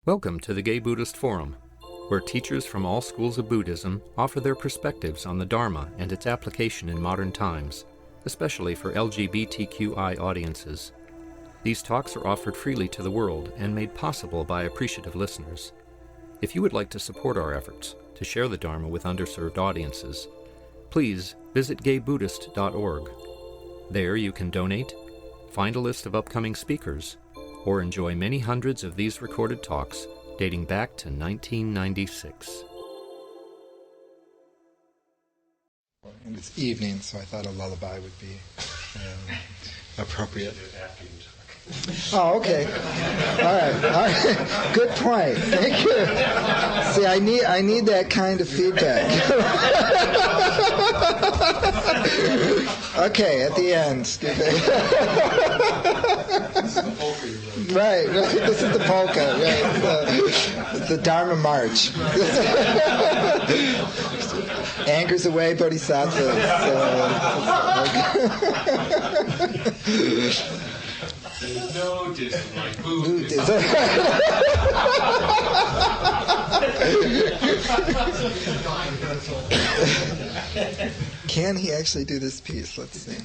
Welcome to the Gay Buddhist Forum, where teachers from all schools of Buddhism offer their perspectives on the Dharma and its application in modern times, especially for LGBTQI audiences. These talks are offered freely to the world and made possible by appreciative listeners. If you would like to support our efforts to share the Dharma with underserved audiences, please visit gaybuddhist.org. There you can donate, find a list of upcoming speakers, or enjoy many hundreds of these recorded talks dating back to 1996. And it's evening, so I thought a lullaby would be appropriate. Oh, okay. All right. Good point. Thank you. See, I need that kind of feedback. Okay, at the end. Right. This is the polka. Right. The Dharma March. Anchors away, bodhisattvas. No dislike Buddhism. Can he actually do this piece? Let's see.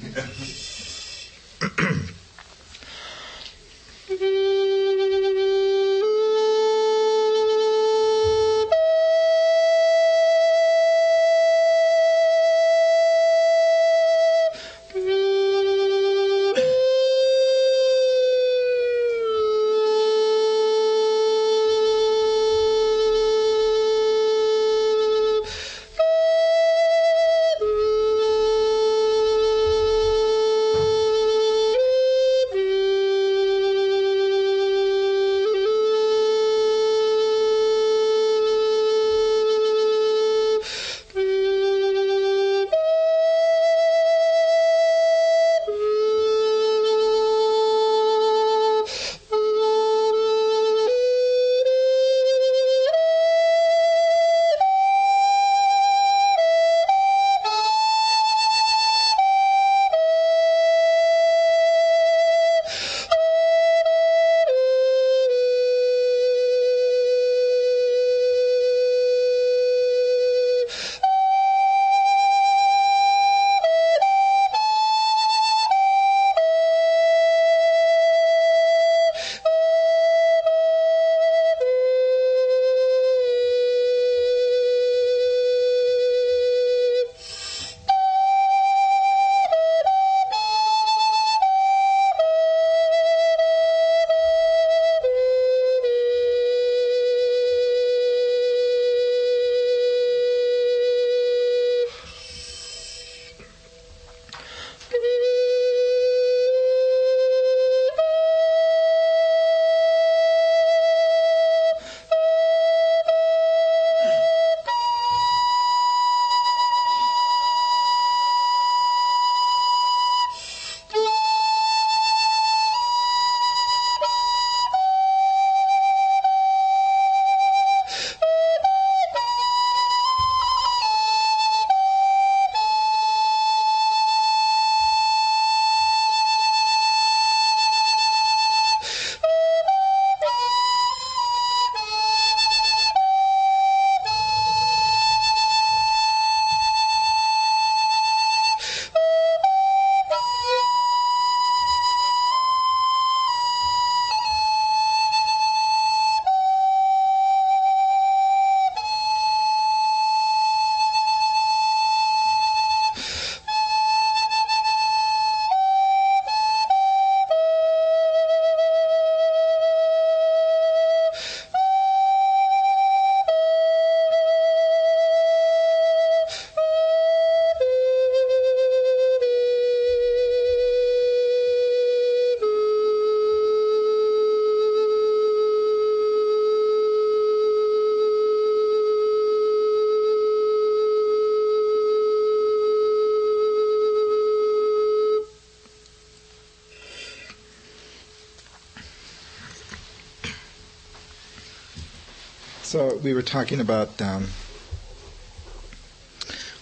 So we were talking about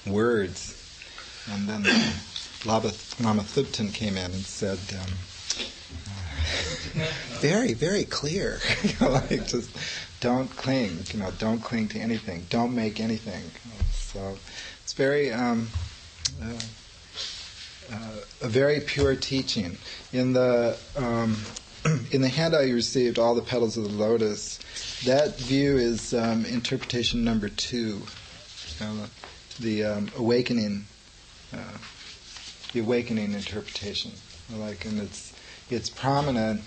words, and then Lama Thubten came in and said, very, very clear. Like just don't cling. Don't cling to anything. Don't make anything. So it's very a very pure teaching. In the handout you received, All the Petals of the Lotus, that view is interpretation number 2, the awakening interpretation. And it's prominent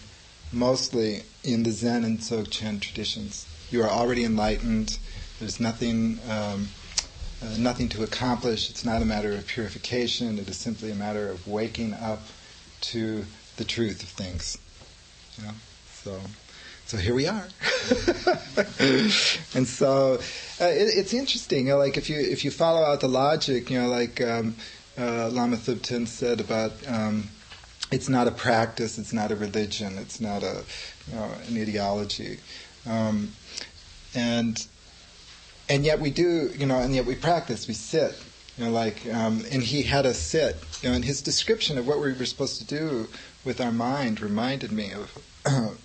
mostly in the Zen and Dzog Chen traditions. You are already enlightened. There's nothing to accomplish. It's not a matter of purification. It is simply a matter of waking up to the truth of things. So here we are. And so it's interesting. Like if you follow out the logic, like Lama Thubten said about. It's not a practice. It's not a religion. It's not an ideology, and yet we do, and yet we practice. We sit, and he had us sit, and his description of what we were supposed to do with our mind reminded me of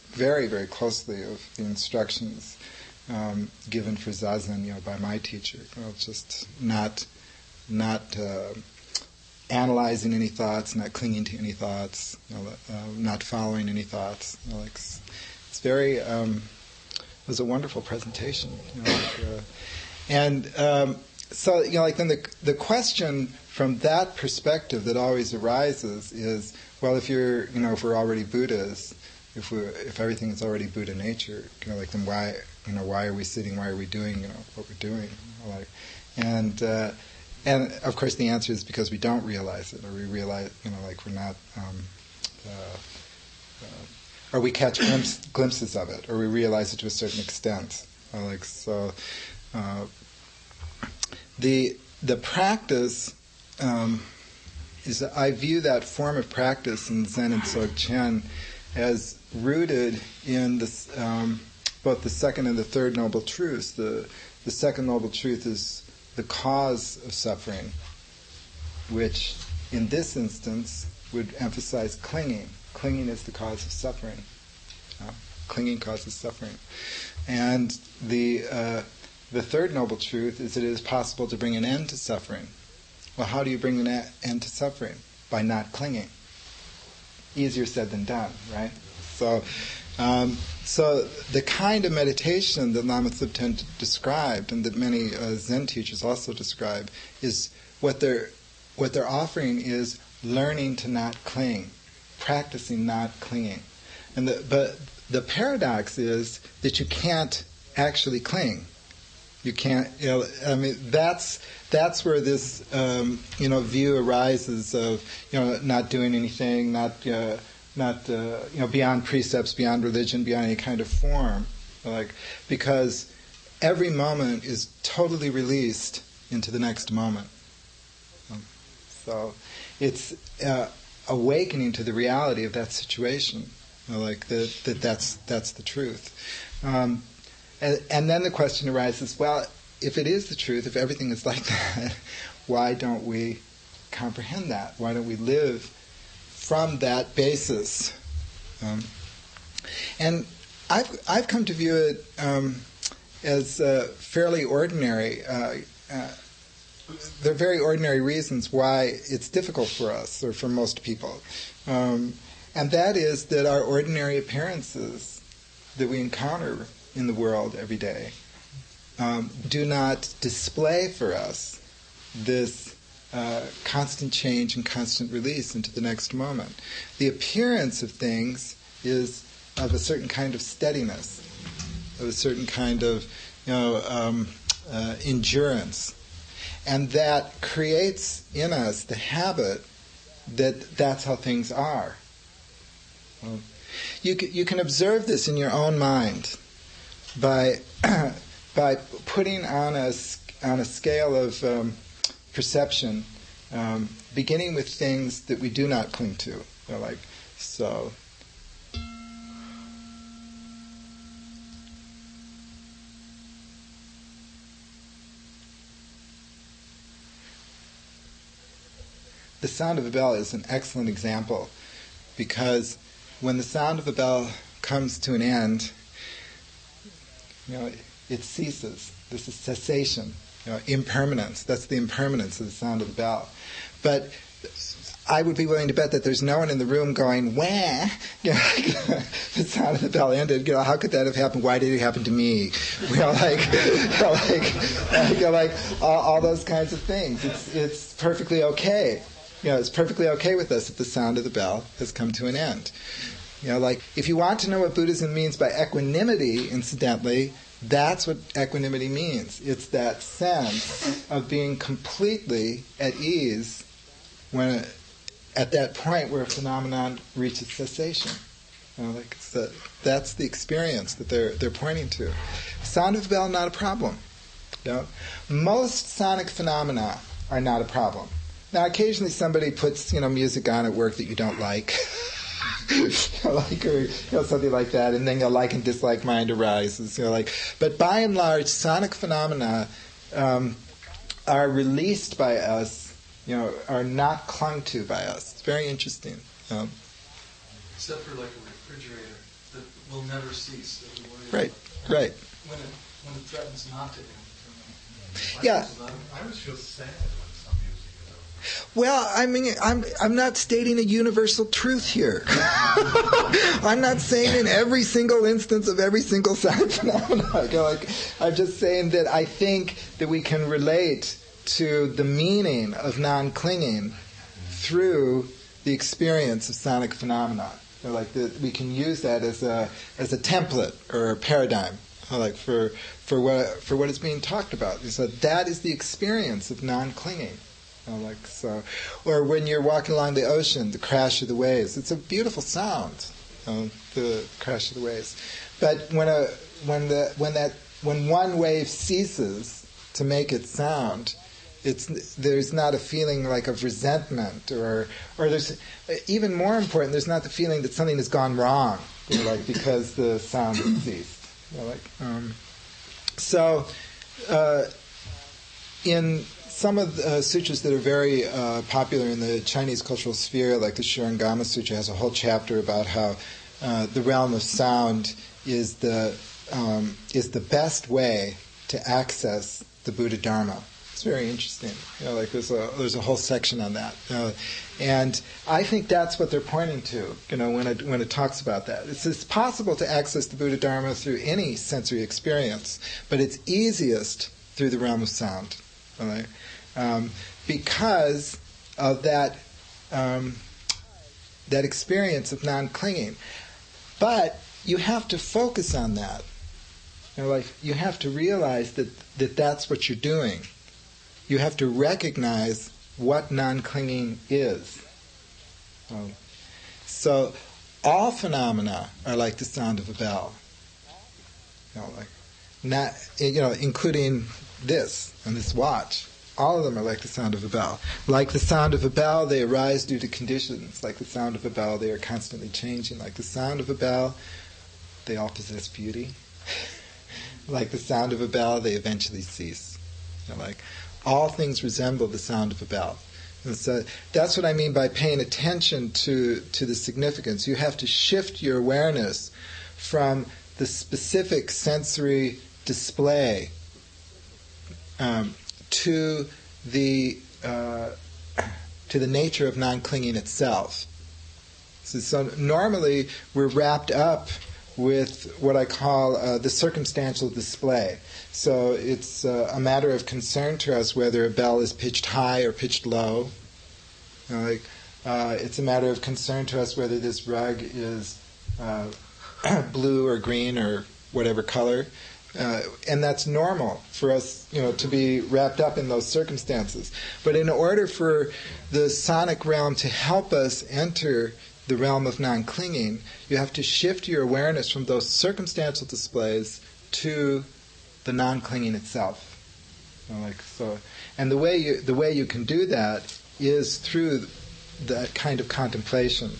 very, very closely of the instructions given for Zazen, by my teacher. Just not analyzing any thoughts, not clinging to any thoughts, not following any thoughts. It's very. It was a wonderful presentation. So then the question from that perspective that always arises is, well, if you're, if we're already Buddhas, if everything is already Buddha nature, then why are we sitting? Why are we doing, what we're doing? And of course the answer is because we don't realize it, or we realize, we're not, or we catch glimpses of it, or we realize it to a certain extent. The practice is, I view that form of practice in Zen and Dzog Chen as rooted in this, both the second and the third noble truths. The second noble truth is the cause of suffering, which in this instance would emphasize clinging. Clinging is the cause of suffering. Clinging causes suffering. And the third noble truth is that it is possible to bring an end to suffering. Well, how do you bring an end to suffering? By not clinging. Easier said than done, right? So the kind of meditation that Lama Thubten described, and that many Zen teachers also describe, is what they're offering is learning to not cling, practicing not clinging. But the paradox is that you can't actually cling. You can't. That's where this view arises of not doing anything, not beyond precepts, beyond religion, beyond any kind of form, because every moment is totally released into the next moment. So it's awakening to the reality of that situation, that's the truth. And then the question arises: well, if it is the truth, if everything is like that, why don't we comprehend that? Why don't we live from that basis? And I've come to view it as fairly ordinary. There are very ordinary reasons why it's difficult for us, or for most people. And that is that our ordinary appearances that we encounter in the world every day do not display for us this constant change and constant release into the next moment. The appearance of things is of a certain kind of steadiness, of a certain kind of endurance, and that creates in us the habit that that's how things are. You can observe this in your own mind by putting on a scale of perception, beginning with things that we do not cling to, so. The sound of a bell is an excellent example, because when the sound of a bell comes to an end, it ceases. This is cessation, impermanence. That's the impermanence of the sound of the bell. But I would be willing to bet that there's no one in the room going, wah, the sound of the bell ended. How could that have happened? Why did it happen to me? All those kinds of things. It's perfectly okay. It's perfectly okay with us if the sound of the bell has come to an end. If you want to know what Buddhism means by equanimity, incidentally, that's what equanimity means. It's that sense of being completely at ease when at that point where a phenomenon reaches cessation. That's the experience that they're pointing to. Sound of the bell, not a problem. Most sonic phenomena are not a problem. Now, occasionally somebody puts music on at work that you don't like, or something like that, and then your like and dislike mind arises. But by and large, sonic phenomena are released by us. Are not clung to by us. It's very interesting. Except for like a refrigerator that will never cease. Right. When it threatens not to. Yeah. I always feel sad when some music is over. Well, I mean, I'm not stating a universal truth here. I'm not saying in every single instance of every single sonic phenomenon. I'm just saying that I think that we can relate to the meaning of non-clinging through the experience of sonic phenomena. We can use that as a template or a paradigm, for what is being talked about. So that is the experience of non-clinging. Or when you're walking along the ocean, the crash of the waves. It's a beautiful sound, the crash of the waves. But when one wave ceases to make its sound, there's not a feeling of resentment, or there's, even more important, there's not the feeling that something has gone wrong, because the sound has ceased. In some of the sutras that are very popular in the Chinese cultural sphere, like the Shurangama Sutra, has a whole chapter about how the realm of sound is the best way to access the Buddha Dharma. It's very interesting. There's a whole section on that, and I think that's what they're pointing to. When it talks about that, it's possible to access the Buddha Dharma through any sensory experience, but it's easiest through the realm of sound, because of that experience of non-clinging. But you have to focus on that. You have to realize that that's what you're doing. You have to recognize what non-clinging is. So all phenomena are like the sound of a bell. Including this and this watch. All of them are like the sound of a bell. Like the sound of a bell, they arise due to conditions. Like the sound of a bell, they are constantly changing. Like the sound of a bell, they all possess beauty. Like the sound of a bell, they eventually cease. All things resemble the sound of a bell. And so that's what I mean by paying attention to the significance. You have to shift your awareness from the specific sensory display to the nature of non-clinging itself. So normally we're wrapped up with what I call the circumstantial display. So it's a matter of concern to us whether a bell is pitched high or pitched low. It's a matter of concern to us whether this rug is blue or green or whatever color. And that's normal for us, to be wrapped up in those circumstances. But in order for the sonic realm to help us enter the realm of non-clinging, you have to shift your awareness from those circumstantial displays to the non-clinging itself. And the way you can do that is through that kind of contemplation.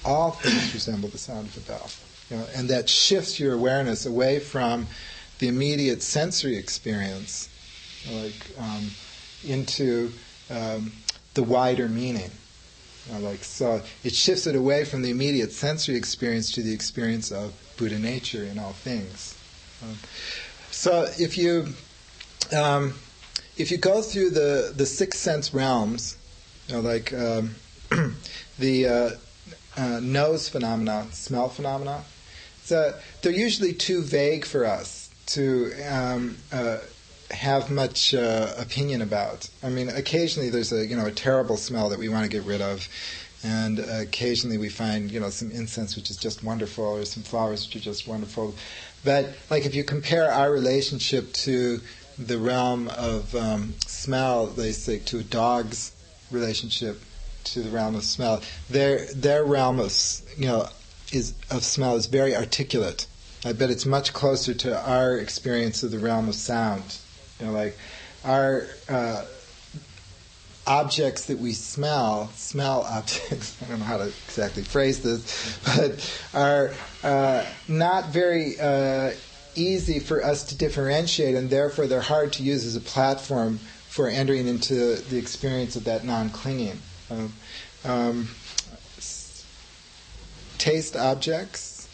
All things resemble the sound of a bell, and that shifts your awareness away from the immediate sensory experience, into the wider meaning. So it shifts it away from the immediate sensory experience to the experience of Buddha nature in all things. So if you go through the six sense realms, like the nose phenomena, smell phenomena, so they're usually too vague for us to have much opinion about. I mean, occasionally there's a terrible smell that we want to get rid of, and occasionally we find some incense which is just wonderful, or some flowers which are just wonderful. But like if you compare our relationship to the realm of smell, they say, to a dog's relationship to the realm of smell, their realm of smell is very articulate. I bet it's much closer to our experience of the realm of sound. Like our objects that we smell objects, I don't know how to exactly phrase this, but are not very easy for us to differentiate, and therefore they're hard to use as a platform for entering into the experience of that non-clinging. Taste objects,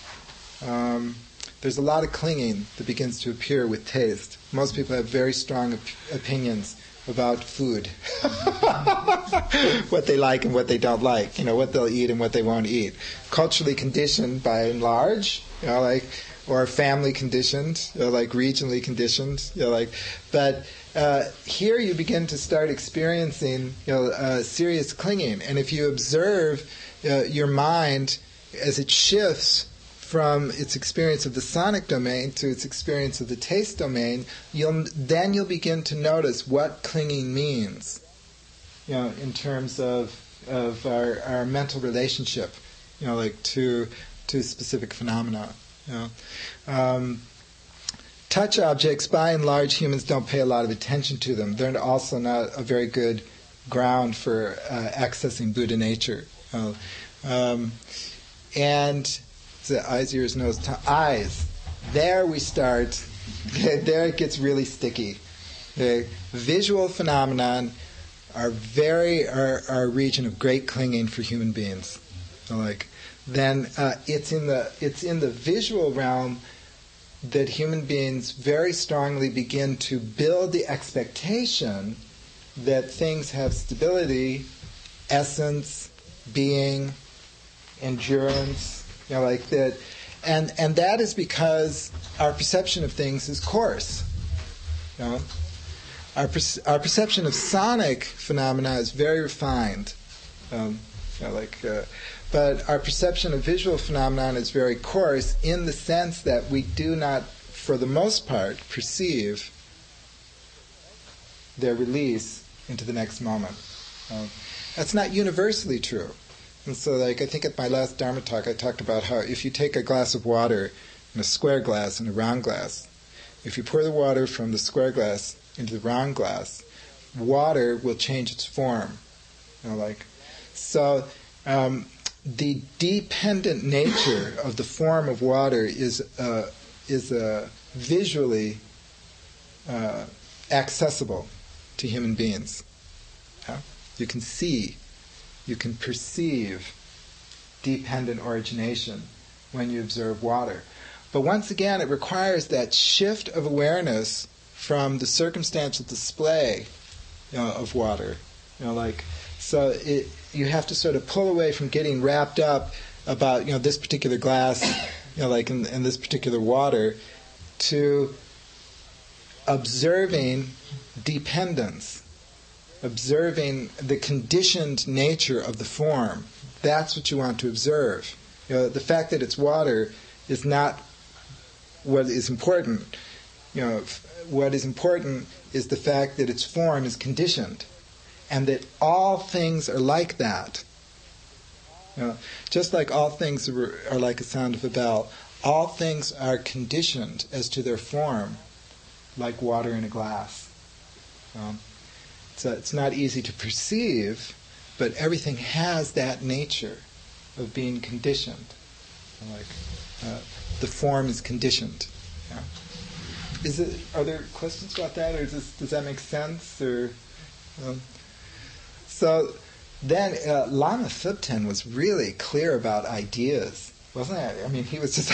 there's a lot of clinging that begins to appear with taste. Most people have very strong opinions about food, what they like and what they don't like, what they'll eat and what they won't eat. Culturally conditioned by and large, or family conditioned, like regionally conditioned, but here you begin to start experiencing, serious clinging. And if you observe your mind as it shifts from its experience of the sonic domain to its experience of the taste domain, you'll begin to notice what clinging means, in terms of our mental relationship, to specific phenomena. Touch objects, by and large, humans don't pay a lot of attention to them. They're also not a very good ground for accessing Buddha nature. And the eyes, ears, nose, tongue, eyes. There we start. There it gets really sticky. The visual phenomenon are a region of great clinging for human beings. It's in the visual realm that human beings very strongly begin to build the expectation that things have stability, essence, being, endurance, like that, and that is because our perception of things is coarse. Our perception of sonic phenomena is very refined, but our perception of visual phenomenon is very coarse in the sense that we do not, for the most part, perceive their release into the next moment. That's not universally true. And so, I think at my last Dharma talk, I talked about how if you take a glass of water in a square glass and a round glass, if you pour the water from the square glass into the round glass, water will change its form. The dependent nature of the form of water is visually accessible to human beings. You can see, you can perceive dependent origination when you observe water. But once again, it requires that shift of awareness from the circumstantial display of water. So you have to sort of pull away from getting wrapped up about this particular glass, in this particular water, to observing dependence, observing the conditioned nature of the form. That's what you want to observe. The fact that it's water is not what is important. What is important is the fact that its form is conditioned, and that all things are like that. Just like all things are like a sound of a bell, all things are conditioned as to their form, like water in a glass. So it's not easy to perceive, but everything has that nature of being conditioned. The form is conditioned. Are there questions about that, or does that make sense? Or so then Lama Thubten was really clear about ideas, wasn't it? I mean, he was just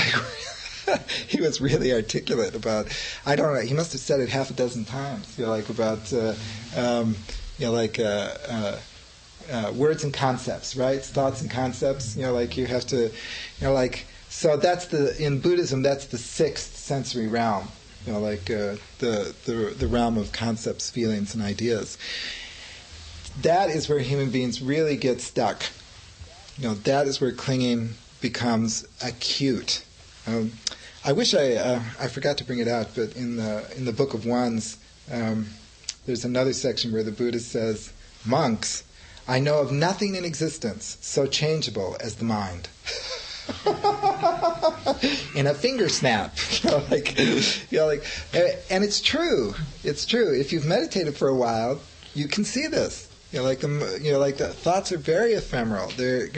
he was really articulate about, I don't know, he must have said it half a dozen times, about, words and concepts, right? Thoughts and concepts, you have to, so that's in Buddhism, that's the sixth sensory realm, the realm of concepts, feelings, and ideas. That is where human beings really get stuck. That is where clinging becomes acute. I wish I forgot to bring it out, but in the Book of Ones, there's another section where the Buddha says, "Monks, I know of nothing in existence so changeable as the mind." In a finger snap, and it's true. It's true. If you've meditated for a while, you can see this. The thoughts are very ephemeral. They're,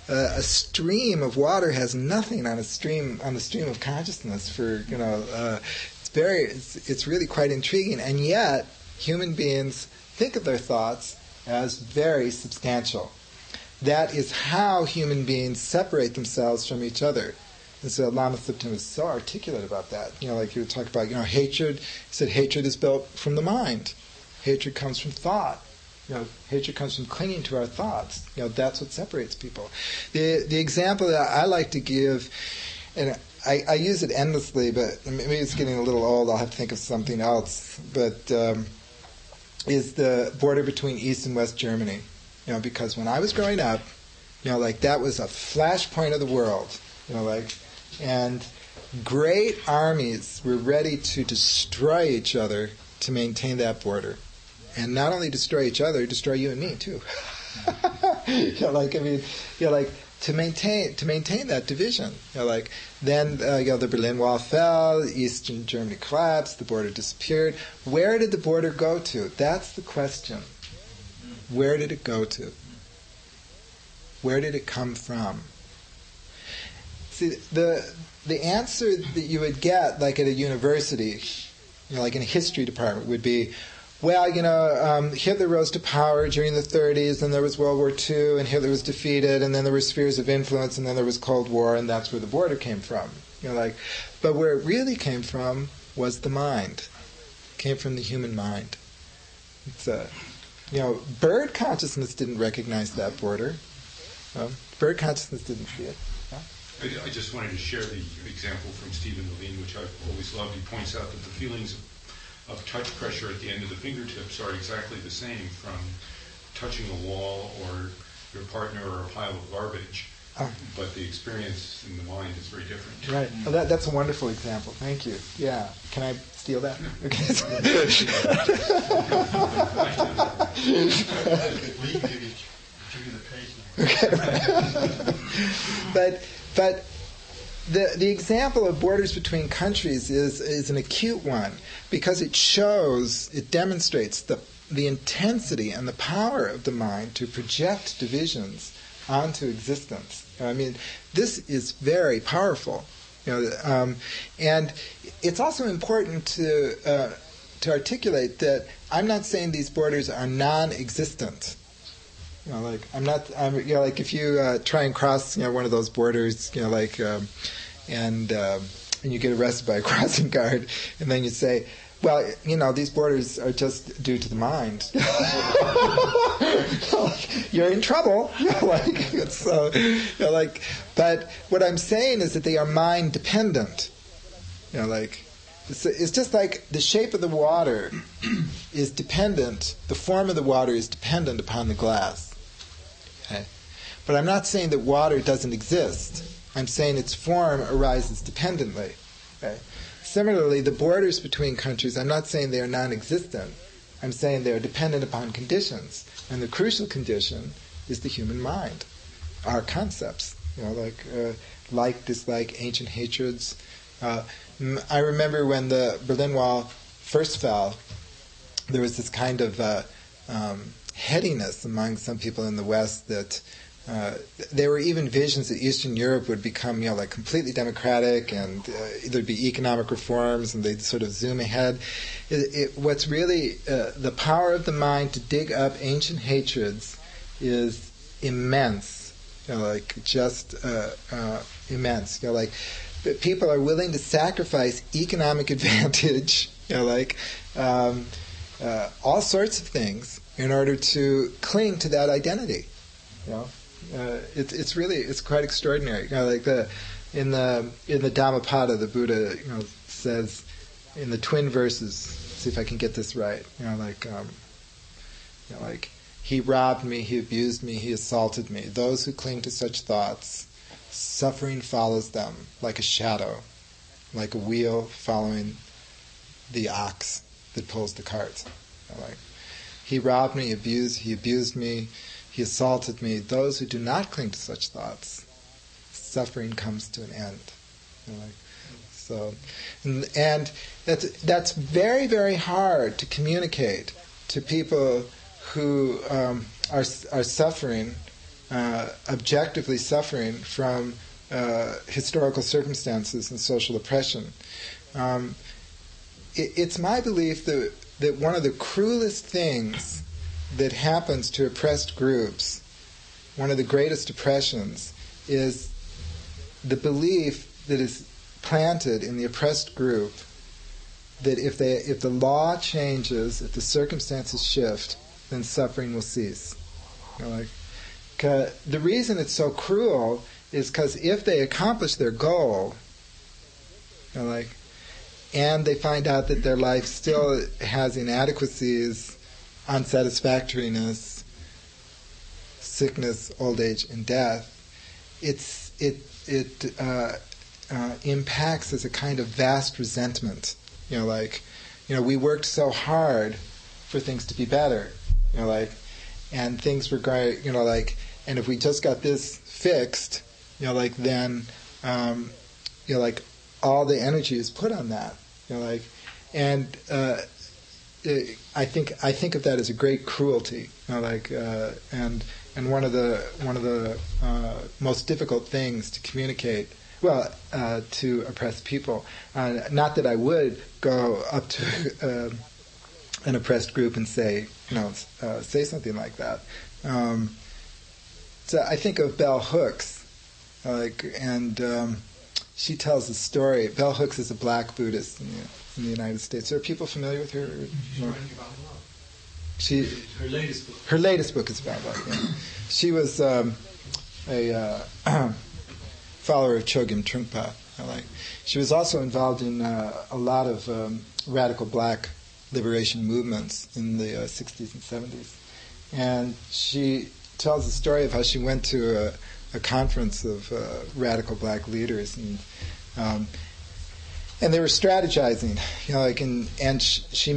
a stream of water has nothing on the stream of consciousness. It's really quite intriguing, and yet human beings think of their thoughts as very substantial. That is how human beings separate themselves from each other. And so Lama Thupten was so articulate about that. He would talk about, hatred. He said hatred is built from the mind. Hatred comes from thought. Hatred comes from clinging to our thoughts. That's what separates people. The example that I like to give, and I use it endlessly, but maybe it's getting a little old. I'll have to think of something else. But is the border between East and West Germany. Because when I was growing up, that was a flashpoint of the world. And great armies were ready to destroy each other to maintain that border. And not only destroy each other, destroy you and me too. To maintain that division. Then the Berlin Wall fell, Eastern Germany collapsed, the border disappeared. Where did the border go to? That's the question. Where did it go to? Where did it come from? See, the answer that you would get, at a university, in a history department, would be, Hitler rose to power during the 30s, and there was World War II, and Hitler was defeated, and then there were spheres of influence, and then there was Cold War, and that's where the border came from. But where it really came from was the mind. It came from the human mind. It's bird consciousness didn't recognize that border. Bird consciousness didn't see it. I just wanted to share the example from Stephen Levine, which I've always loved. He points out that the feelings of touch pressure at the end of the fingertips are exactly the same from touching a wall or your partner or a pile of garbage. But the experience in the mind is very different. Right. Well, that's a wonderful example. Thank you. Yeah. Can I steal that? Okay. But the example of borders between countries is an acute one because it demonstrates the intensity and the power of the mind to project divisions onto existence. This is very powerful. And it's also important to articulate that I'm not saying these borders are non-existent. If you try and cross, one of those borders, and you get arrested by a crossing guard, and then you say, well, these borders are just due to the mind. You're in trouble. But what I'm saying is that they are mind dependent. It's just like the shape of the water is dependent. The form of the water is dependent upon the glass. Okay? But I'm not saying that water doesn't exist. I'm saying its form arises dependently. Okay? Similarly, the borders between countries, I'm not saying they are non-existent. I'm saying they are dependent upon conditions. And the crucial condition is the human mind, our concepts. Like, dislike, ancient hatreds. I remember when the Berlin Wall first fell, there was this kind of headiness among some people in the West that there were even visions that Eastern Europe would become, completely democratic, and there'd be economic reforms, and they'd sort of zoom ahead. What's really the power of the mind to dig up ancient hatreds is immense, immense. that people are willing to sacrifice economic advantage, all sorts of things in order to cling to that identity. It's quite extraordinary. In the Dhammapada, the Buddha says in the twin verses. See if I can get this right. He robbed me, he abused me, he assaulted me. Those who cling to such thoughts, suffering follows them like a shadow, like a wheel following the ox that pulls the cart. He robbed me, he abused me, he assaulted me. Those who do not cling to such thoughts, suffering comes to an end. So, and that's very, very hard to communicate to people who are suffering, objectively suffering from historical circumstances and social oppression. It's my belief that one of the cruelest things that happens to oppressed groups, one of the greatest oppressions, is the belief that is planted in the oppressed group that if the law changes, if the circumstances shift, then suffering will cease. The reason it's so cruel is because if they accomplish their goal, and they find out that their life still has inadequacies, unsatisfactoriness, sickness, old age, and death, it impacts as a kind of vast resentment. We worked so hard for things to be better, and things were great, and if we just got this fixed, then, all the energy is put on that, and I think of that as a great cruelty, and one of the most difficult things to communicate. To oppressed people. Not that I would go up to an oppressed group and say something like that. So I think of Bell Hooks, and she tells a story. Bell Hooks is a black Buddhist in the United States. Are people familiar with her? Her latest book is about love. Yeah. She was a follower of Chogyam Trungpa. She was also involved in a lot of radical black liberation movements in the 60s and 70s. And she tells the story of how she went to a conference of radical black leaders, and they were strategizing, and she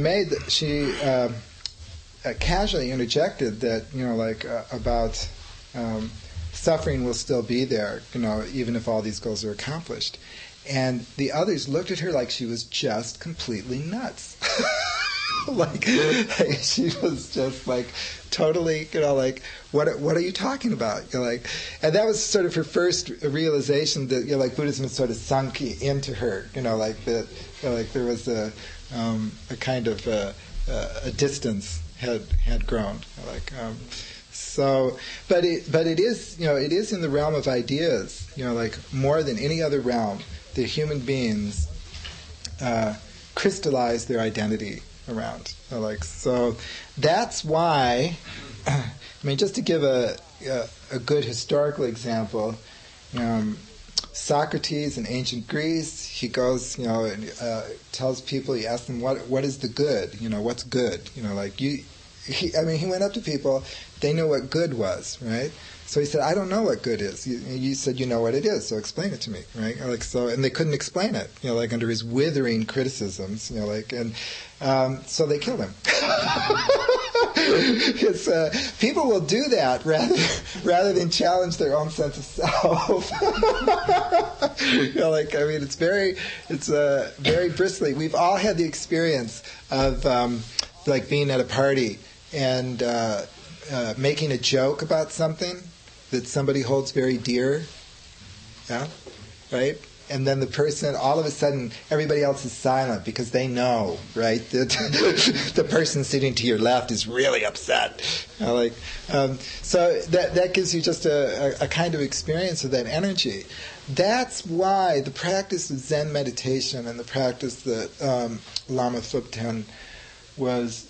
casually interjected that, about suffering will still be there, even if all these goals are accomplished. And the others looked at her like she was just completely nuts. She was just totally, what are you talking about? And that was sort of her first realization that, Buddhism had sort of sunk into her, that, there was a kind of a distance had grown, So, but it is, it is in the realm of ideas, more than any other realm, that human beings crystallize their identity around. So that's why, just to give a good historical example, Socrates in ancient Greece, he goes, and tells people, he asks them, what is the good? What's good? He went up to people, they knew what good was, right? So he said, I don't know what good is. You said you know what it is, so explain it to me, right? And they couldn't explain it, under his withering criticisms, so they killed him. People will do that rather than challenge their own sense of self. It's very bristly. We've all had the experience of being at a party and making a joke about something that somebody holds very dear, yeah, right? And then the person, all of a sudden, everybody else is silent because they know, right, that the person sitting to your left is really upset. So that gives you just a kind of experience of that energy. that's why the practice of Zen meditation and the practice that Lama Thubten was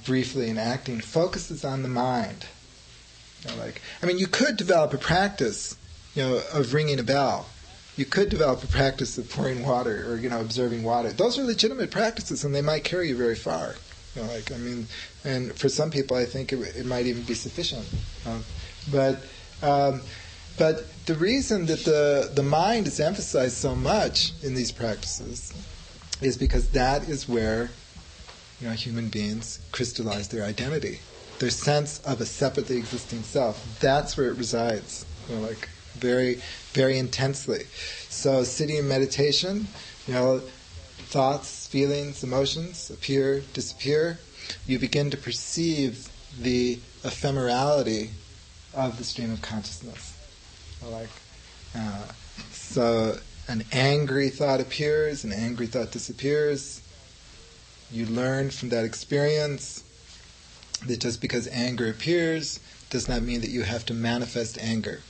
briefly enacting focuses on the mind. You could develop a practice, of ringing a bell. You could develop a practice of pouring water or, observing water. Those are legitimate practices, and they might carry you very far. And for some people, I think it might even be sufficient. But the reason that the mind is emphasized so much in these practices is because that is where human beings crystallize their identity, their sense of a separately existing self. That's where it resides, very, very intensely. So sitting in meditation, thoughts, feelings, emotions appear, disappear. You begin to perceive the ephemerality of the stream of consciousness. So an angry thought appears, an angry thought disappears. You learn from that experience that just because anger appears does not mean that you have to manifest anger.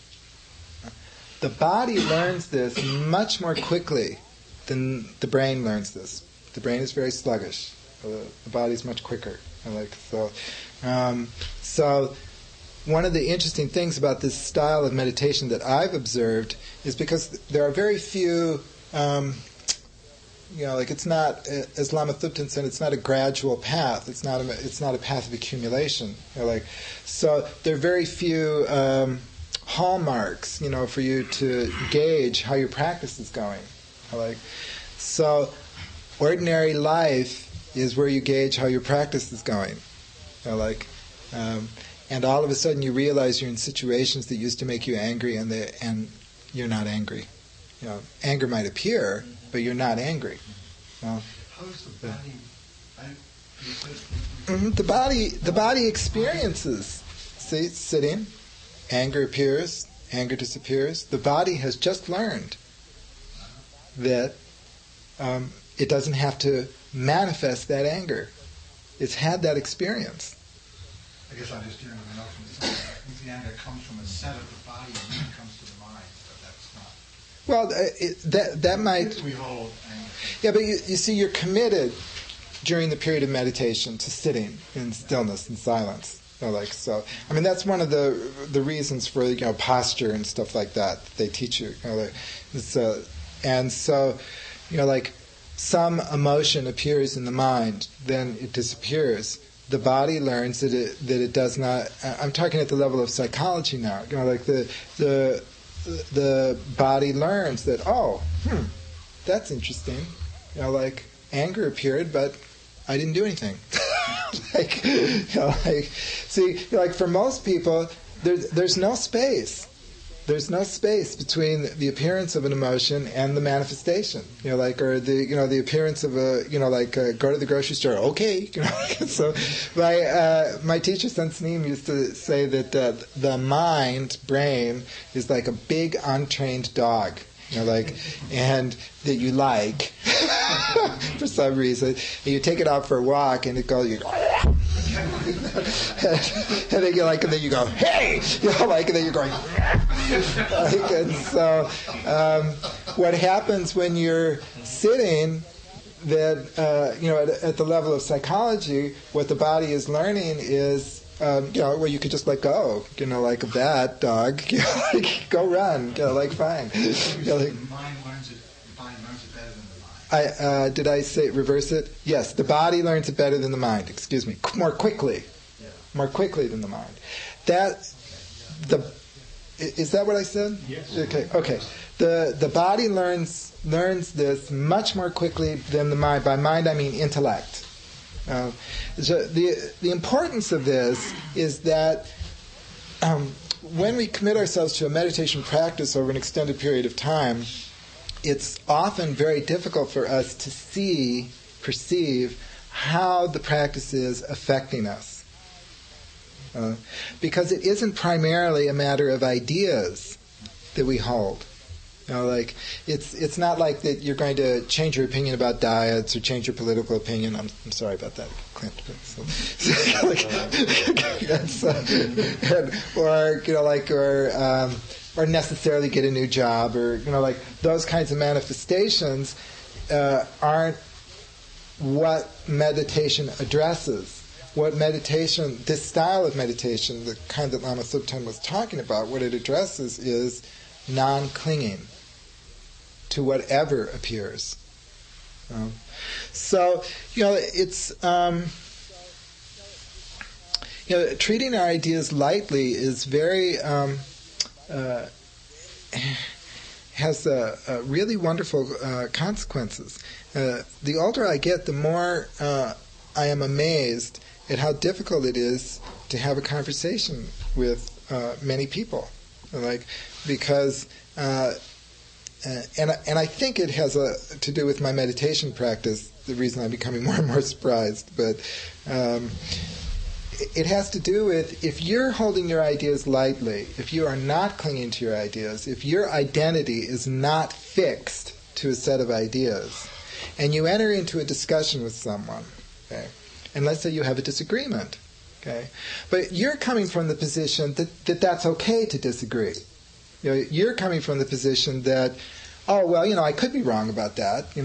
The body learns this much more quickly than the brain learns this. The brain is very sluggish. The body is much quicker. So one of the interesting things about this style of meditation that I've observed is because there are very few, it's not, as Lama Thubten said, it's not a gradual path. It's not a path of accumulation. So there are very few hallmarks, for you to gauge how your practice is going. So ordinary life is where you gauge how your practice is going. And all of a sudden you realize you're in situations that used to make you angry, and you're not angry. Anger might appear, but you're not angry. How is the body? The body experiences. See, sitting, anger appears, anger disappears. The body has just learned that it doesn't have to manifest that anger. It's had that experience. I guess I'm just dealing with the notion that the anger comes from a set of the body and then comes to the mind, but that's not. Well, that might. We hold anger. Yeah, but you see, you're committed during the period of meditation to sitting in stillness and silence. That's one of the reasons for posture and stuff like that they teach you. Some emotion appears in the mind, then it disappears. The body learns that it does not. I'm talking at the level of psychology now. The body learns that that's interesting. Anger appeared, but I didn't do anything. For most people, there's no space. There's no space between the appearance of an emotion and the manifestation. Or the appearance of go to the grocery store. Okay, So my teacher Sensneem used to say that the brain is like a big untrained dog. And that you like for some reason. And you take it out for a walk, and it goes, and then you go, hey, and then you're going, and so what happens when you're sitting? That at the level of psychology, what the body is learning is. You could just let go, like a bad dog, go run, fine. The mind learns it. The body learns it better than the mind. Did I say reverse it? Yes, the body learns it better than the mind. Excuse me, more quickly than the mind. Is that what I said? Yes. Okay. The body learns this much more quickly than the mind. By mind, I mean intellect. So the importance of this is that when we commit ourselves to a meditation practice over an extended period of time, it's often very difficult for us to perceive how the practice is affecting us. Because it isn't primarily a matter of ideas that we hold. Like it's not like that you're going to change your opinion about diets or change your political opinion. I'm sorry about that, Clint. Or necessarily get a new job, or like those kinds of manifestations aren't what meditation addresses. What meditation, this style of meditation, the kind that Lama Thubten was talking about, what it addresses is non-clinging to whatever appears. So, it's treating our ideas lightly is very has really wonderful consequences. The older I get, the more I am amazed at how difficult it is to have a conversation with many people, because and I think it has to do with my meditation practice. The reason I'm becoming more and more surprised, but it has to do with, if you're holding your ideas lightly, if you are not clinging to your ideas, if your identity is not fixed to a set of ideas, and you enter into a discussion with someone, okay, and let's say you have a disagreement, okay, but you're coming from the position that that's okay to disagree. You're coming from the position that, oh, well, I could be wrong about that,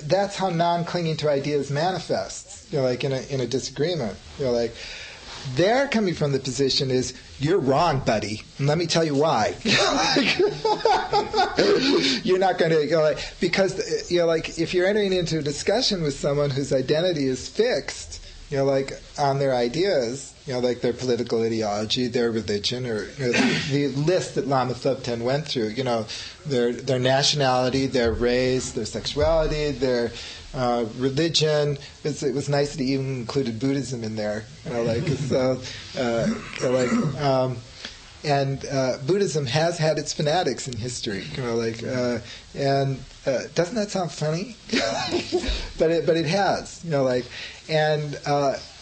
that's how non-clinging to ideas manifests, in a disagreement. They're coming from the position is, you're wrong, buddy, and let me tell you why. You're not going to, because, if you're entering into a discussion with someone whose identity is fixed, on their ideas, their political ideology, their religion, or the list that Lama Thubten went through, their nationality, their race, their sexuality, their religion. It was nice that he even included Buddhism in there, and Buddhism has had its fanatics in history, and doesn't that sound funny? but it has, and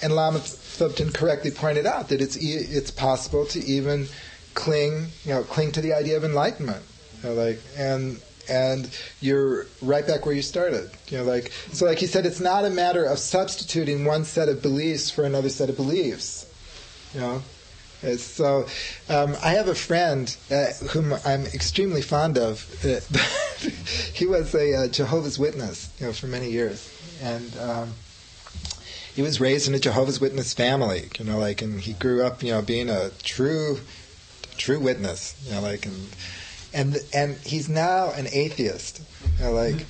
Lama Thubten correctly pointed out that it's possible to even cling to the idea of enlightenment, and you're right back where you started, so like he said, it's not a matter of substituting one set of beliefs for another set of beliefs, So I have a friend whom I'm extremely fond of. He was a Jehovah's Witness, for many years, and he was raised in a Jehovah's Witness family, and he grew up, being a true witness, and he's now an atheist, and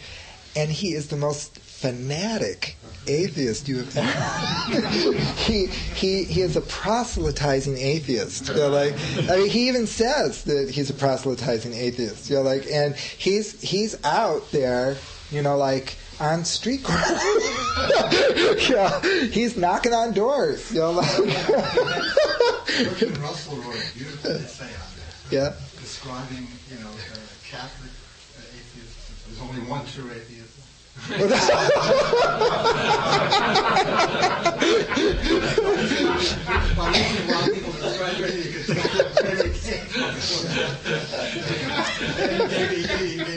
he is the most fanatic atheist you have ever. He is a proselytizing atheist. He even says that he's a proselytizing atheist. And he's out there, on street corners. He's knocking on doors. Bertrand Russell wrote a beautiful essay on that. Yeah. Describing, Catholic atheists. There's only one true atheist. Maybe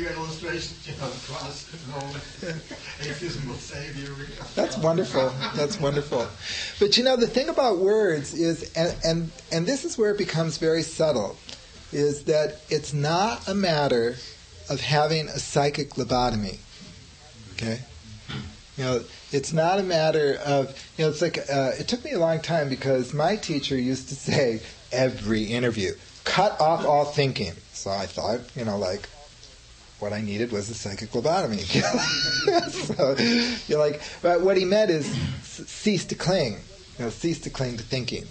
an illustration, cross, atheism will save you. That's wonderful. That's wonderful. But the thing about words is, and this is where it becomes very subtle, is that it's not a matter of having a psychic lobotomy. Okay? It's not a matter of, it's like, it took me a long time because my teacher used to say, every interview, cut off all thinking. So I thought, what I needed was a psychic lobotomy. So, but what he meant is cease to cling. Cease to cling to thinking.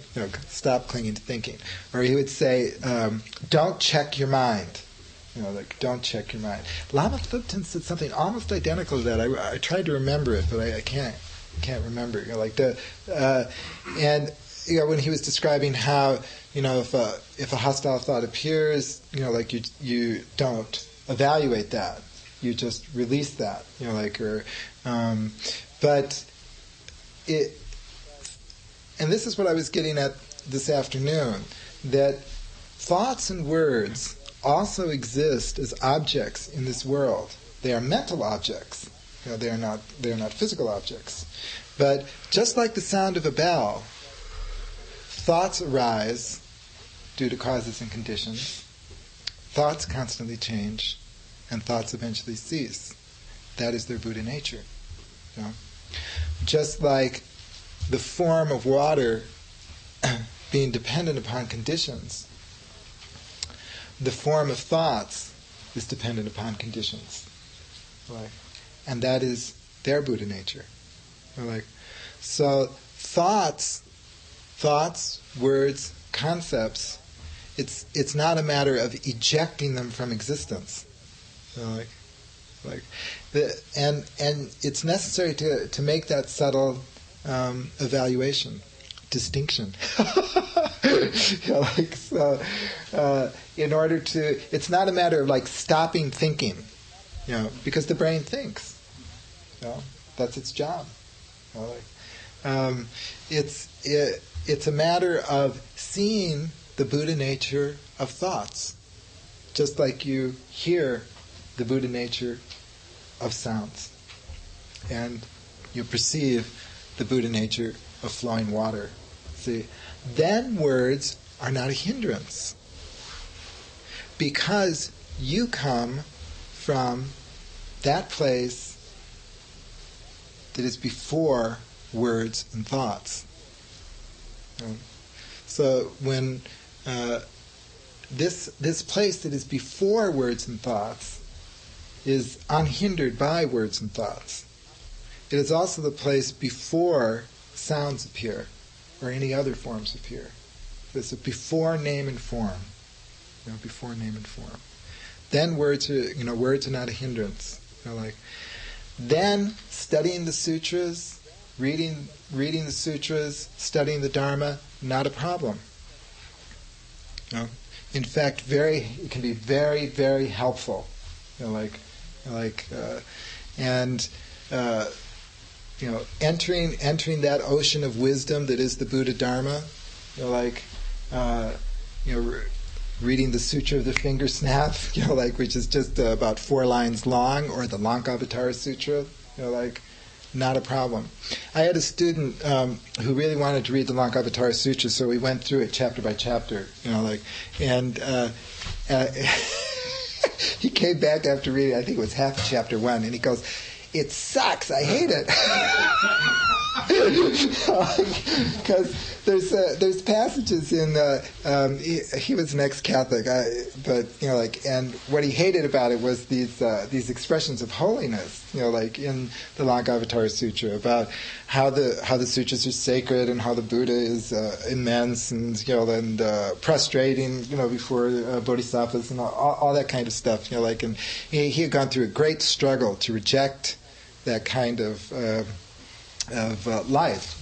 Stop clinging to thinking. Or he would say, don't check your mind. Don't check your mind. Lama Thubten said something almost identical to that. I tried to remember it, but I can't remember. And when he was describing how if a hostile thought appears, you don't evaluate that, you just release that. But it, and this is what I was getting at this afternoon, that thoughts and words also exist as objects in this world. They are mental objects. They are not physical objects. But just like the sound of a bell, thoughts arise due to causes and conditions. Thoughts constantly change, and thoughts eventually cease. That is their Buddha nature. Just like the form of water being dependent upon conditions, the form of thoughts is dependent upon conditions. And that is their Buddha nature. So thoughts, words, concepts, it's not a matter of ejecting them from existence. And it's necessary to make that subtle evaluation, distinction. In order to, it's not a matter of stopping thinking, because the brain thinks. That's its job. It's a matter of seeing the Buddha nature of thoughts, just like you hear the Buddha nature of sounds, and you perceive the Buddha nature of flowing water. See, then words are not a hindrance, because you come from that place that is before words and thoughts. So when this place that is before words and thoughts is unhindered by words and thoughts, it is also the place before sounds appear or any other forms appear. It's before name and form. Before name and form. Then words are not a hindrance. Then studying the sutras, reading the sutras, studying the Dharma, not a problem. In fact, it can be very, very helpful. Entering that ocean of wisdom that is the Buddha Dharma, reading the Sutra of the Finger Snap, which is just about 4 lines long, or the Lankavatara Sutra, not a problem. I had a student who really wanted to read the Lankavatara Sutra, so we went through it chapter by chapter, and he came back after reading, I think it was half of chapter 1, and he goes, "It sucks, I hate it." Because there's passages in he was an ex-Catholic, and what he hated about it was these expressions of holiness, in the Lankavatara Sutra, about how the sutras are sacred and how the Buddha is immense and prostrating before bodhisattvas and all that kind of stuff, and he had gone through a great struggle to reject that kind of life,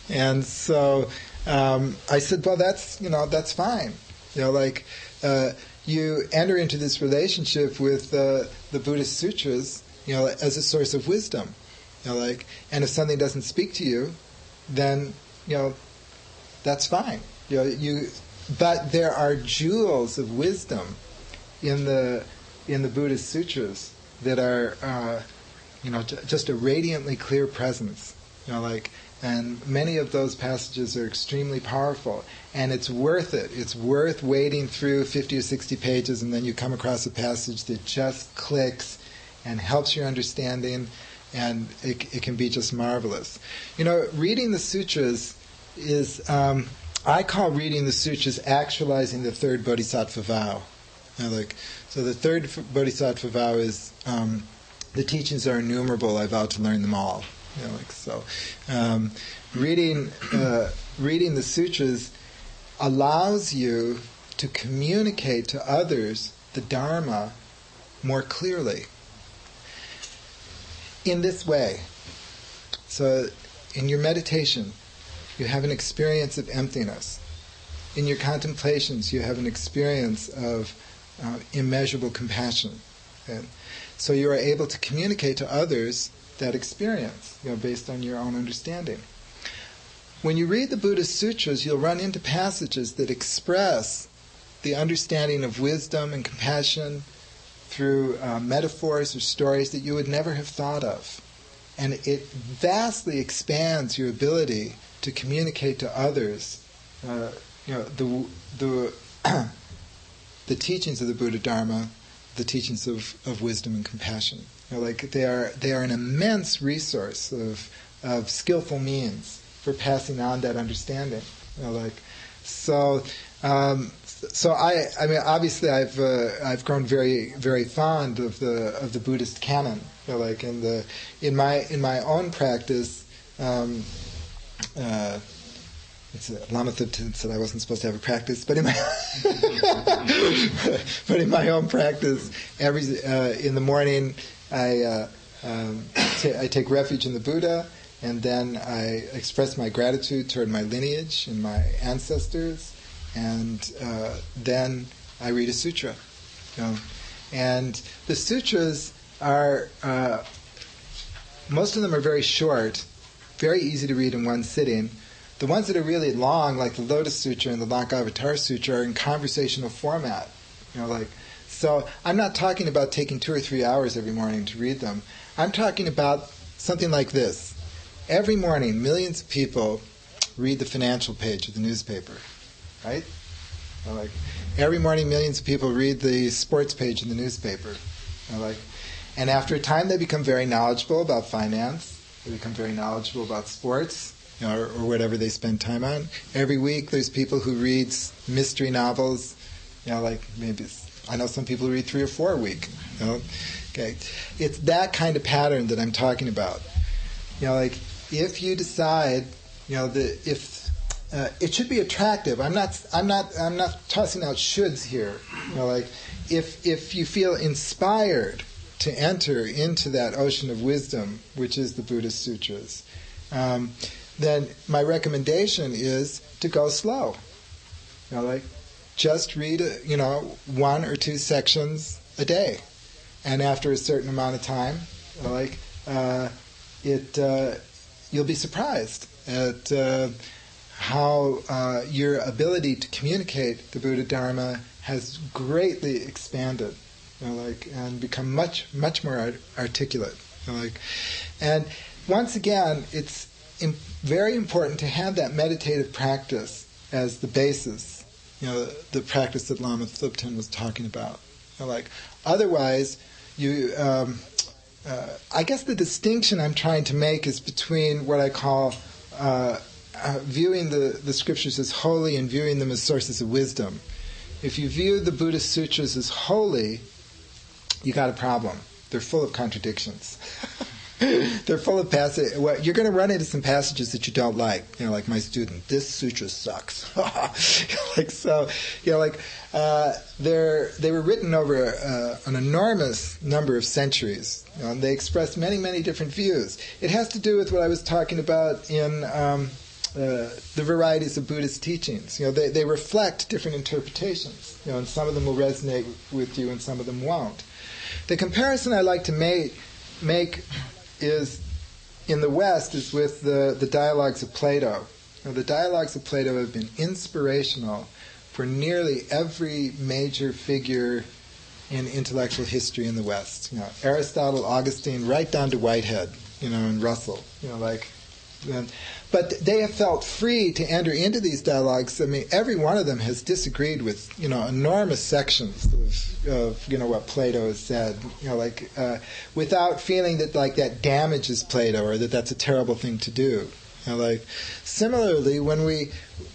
and so I said, well, that's fine, you enter into this relationship with the Buddhist sutras, as a source of wisdom, and if something doesn't speak to you, then that's fine, but there are jewels of wisdom in the Buddhist sutras that are just a radiantly clear presence, and many of those passages are extremely powerful, and it's worth it. It's worth wading through 50 or 60 pages, and then you come across a passage that just clicks and helps your understanding, and it can be just marvelous. Reading the sutras is, I call reading the sutras actualizing the third bodhisattva vow. So the third bodhisattva vow is, the teachings are innumerable, I vow to learn them all. Reading the sutras allows you to communicate to others the Dharma more clearly. In this way, so in your meditation, you have an experience of emptiness. In your contemplations, you have an experience of immeasurable compassion. So you are able to communicate to others that experience, based on your own understanding. When you read the Buddhist sutras, you'll run into passages that express the understanding of wisdom and compassion through metaphors or stories that you would never have thought of. And it vastly expands your ability to communicate to others the teachings of the Buddha Dharma, the teachings of wisdom and compassion. Like they are an immense resource of skillful means for passing on that understanding. So I mean, obviously, I've grown very, very fond of the Buddhist canon. Like in my own practice, Lama Thubten said I wasn't supposed to have a practice, but in my own practice, in the morning I take refuge in the Buddha, and then I express my gratitude toward my lineage and my ancestors. And then I read a sutra. And the sutras are, most of them are very short, very easy to read in one sitting. The ones that are really long, like the Lotus Sutra and the Lankavatara Sutra, are in conversational format. So I'm not talking about taking 2 or 3 hours every morning to read them. I'm talking about something like this. Every morning, millions of people read the financial page of the newspaper. Right? Every morning, millions of people read the sports page in the newspaper. And after a time, they become very knowledgeable about finance. They become very knowledgeable about sports, or whatever they spend time on. Every week, there's people who read mystery novels. Maybe I know some people who read 3 or 4 a week. Okay, it's that kind of pattern that I'm talking about. If you decide, it should be attractive. I'm not tossing out shoulds here. If you feel inspired to enter into that ocean of wisdom, which is the Buddhist sutras, then my recommendation is to go slow. Just read 1 or 2 sections a day, and after a certain amount of time, you'll be surprised at how your ability to communicate the Buddha Dharma has greatly expanded, and become much, much more articulate. And once again, it's very important to have that meditative practice as the basis, the practice that Lama Thubten was talking about. Otherwise, I guess the distinction I'm trying to make is between what I call viewing the scriptures as holy and viewing them as sources of wisdom. If you view the Buddhist sutras as holy, you got a problem. They're full of contradictions. They're full of passages. Well, you're going to run into some passages that you don't like. Like my student, this sutra sucks. They were written over an enormous number of centuries, and they express many, many different views. It has to do with what I was talking about in the varieties of Buddhist teachings. They reflect different interpretations. And some of them will resonate with you, and some of them won't. The comparison I like to make is in the West is with the dialogues of Plato. The dialogues of Plato have been inspirational for nearly every major figure in intellectual history in the West. Aristotle, Augustine, right down to Whitehead, and Russell. But they have felt free to enter into these dialogues. I mean, every one of them has disagreed with, enormous sections of what Plato has said, without feeling that that damages Plato or that that's a terrible thing to do. Similarly,